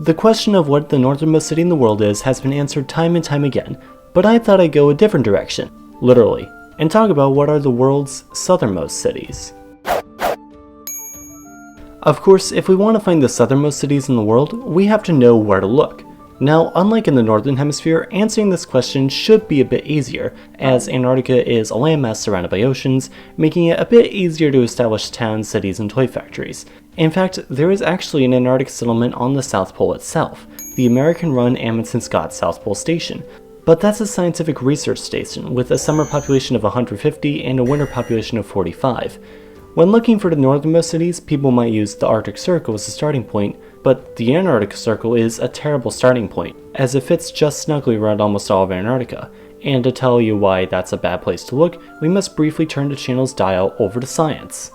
The question of what the northernmost city in the world is has been answered time and time again, but I thought I'd go a different direction, literally, and talk about what are the world's southernmost cities. Of course, if we want to find the southernmost cities in the world, we have to know where to look. Now, unlike in the northern hemisphere, answering this question should be a bit easier, as Antarctica is a landmass surrounded by oceans, making it a bit easier to establish towns, cities, and toy factories. In fact, there is actually an Antarctic settlement on the South Pole itself, the American-run Amundsen Scott South Pole Station. But that's a scientific research station, with a summer population of 150 and a winter population of 45. When looking for the northernmost cities, people might use the Arctic Circle as a starting point, but the Antarctic Circle is a terrible starting point, as it fits just snugly around almost all of Antarctica. And to tell you why that's a bad place to look, we must briefly turn the channel's dial over to science.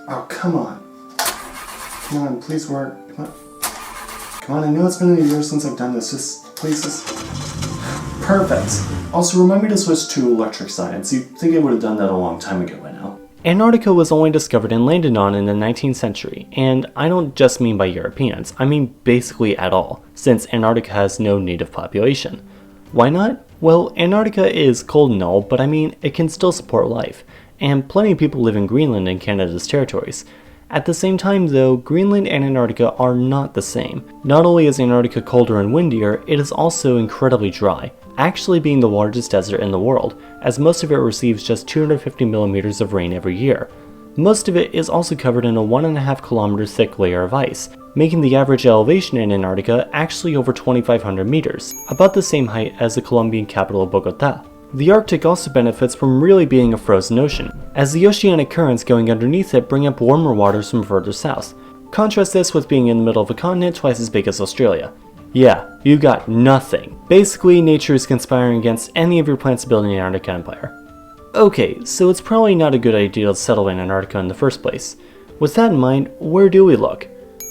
Oh, come on. Come on, please work. Come on, I know it's been a year since I've done this. Please. Perfect. Also, remind me to switch to electric science. You'd think I would have done that a long time ago by now. Antarctica was only discovered and landed on in the 19th century, and I don't just mean by Europeans, I mean basically at all, since Antarctica has no native population. Why not? Well, Antarctica is cold and all, but I mean, it can still support life, and plenty of people live in Greenland and Canada's territories. At the same time though, Greenland and Antarctica are not the same. Not only is Antarctica colder and windier, it is also incredibly dry, actually being the largest desert in the world, as most of it receives just 250 millimeters of rain every year. Most of it is also covered in a 1.5 kilometer thick layer of ice, making the average elevation in Antarctica actually over 2,500 meters, about the same height as the Colombian capital of Bogotá. The Arctic also benefits from really being a frozen ocean, as the oceanic currents going underneath it bring up warmer waters from further south. Contrast this with being in the middle of a continent twice as big as Australia. Yeah, you got nothing. Basically, nature is conspiring against any of your plans to build an Antarctic empire. Okay, so it's probably not a good idea to settle in Antarctica in the first place. With that in mind, where do we look?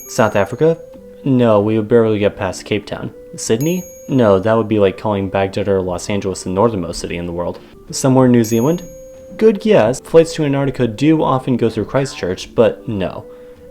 South Africa? No, we would barely get past Cape Town. Sydney? No, that would be like calling Baghdad or Los Angeles the northernmost city in the world. Somewhere in New Zealand? Good guess, flights to Antarctica do often go through Christchurch, but no.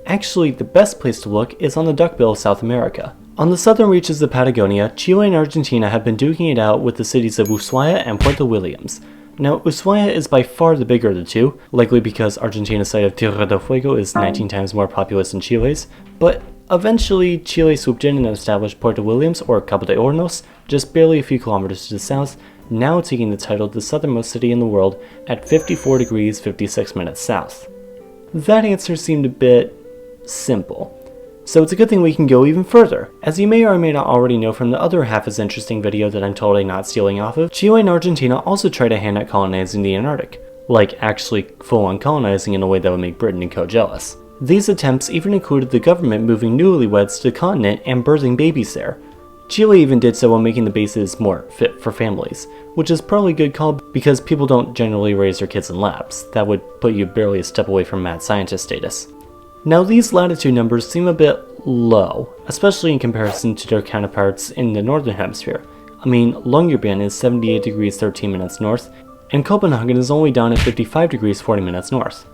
Actually, the best place to look is on the duckbill of South America. On the southern reaches of Patagonia, Chile and Argentina have been duking it out with the cities of Ushuaia and Puerto Williams. Now, Ushuaia is by far the bigger of the two, likely because Argentina's site of Tierra del Fuego is 19 times more populous than Chile's, but eventually Chile swooped in and established Puerto Williams, or Cabo de Hornos, just barely a few kilometers to the south, now taking the title of the southernmost city in the world at 54 degrees 56 minutes south. That answer seemed a bit simple. So it's a good thing we can go even further. As you may or may not already know from the other half as interesting video that I'm totally not stealing off of, Chile and Argentina also tried a hand at colonizing the Antarctic. Like actually full-on colonizing in a way that would make Britain and Co jealous. These attempts even included the government moving newlyweds to the continent and birthing babies there. Chile even did so while making the bases more fit for families, which is probably a good call because people don't generally raise their kids in labs. That would put you barely a step away from mad scientist status. Now these latitude numbers seem a bit low, especially in comparison to their counterparts in the northern hemisphere. I mean, Longyearbyen is 78 degrees 13 minutes north, and Copenhagen is only down at 55 degrees 40 minutes north.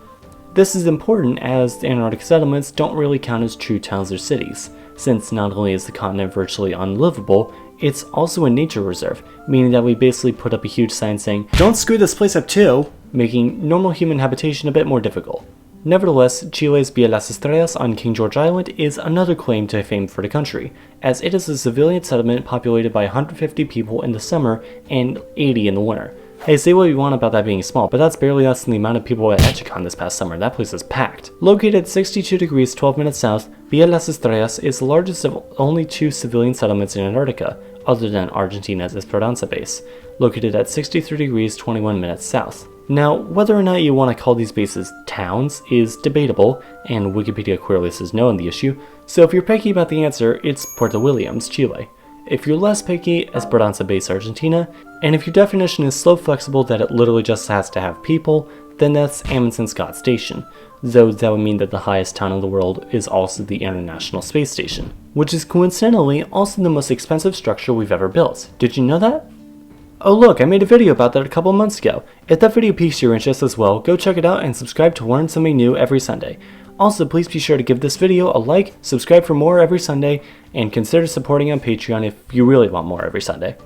This is important as the Antarctic settlements don't really count as true towns or cities, since not only is the continent virtually unlivable, it's also a nature reserve, meaning that we basically put up a huge sign saying, "Don't screw this place up too," making normal human habitation a bit more difficult. Nevertheless, Chile's Villa Las Estrellas on King George Island is another claim to fame for the country, as it is a civilian settlement populated by 150 people in the summer and 80 in the winter. Hey, say what you want about that being small, but that's barely less than the amount of people at Etchicon this past summer. That place is packed. Located at 62 degrees 12 minutes south, Villa Las Estrellas is the largest of only two civilian settlements in Antarctica, other than Argentina's Esperanza base, located at 63 degrees 21 minutes south. Now, whether or not you want to call these bases towns is debatable, and Wikipedia clearly says no on the issue, so if you're picky about the answer, it's Puerto Williams, Chile. If you're less picky, Esperanza base, Argentina, and if your definition is so flexible that it literally just has to have people, then that's Amundsen Scott Station, though that would mean that the highest town in the world is also the International Space Station, which is coincidentally also the most expensive structure we've ever built. Did you know that? Oh look, I made a video about that a couple months ago. If that video piques your interest as well, go check it out and subscribe to learn something new every Sunday. Also, please be sure to give this video a like, subscribe for more every Sunday, and consider supporting on Patreon if you really want more every Sunday.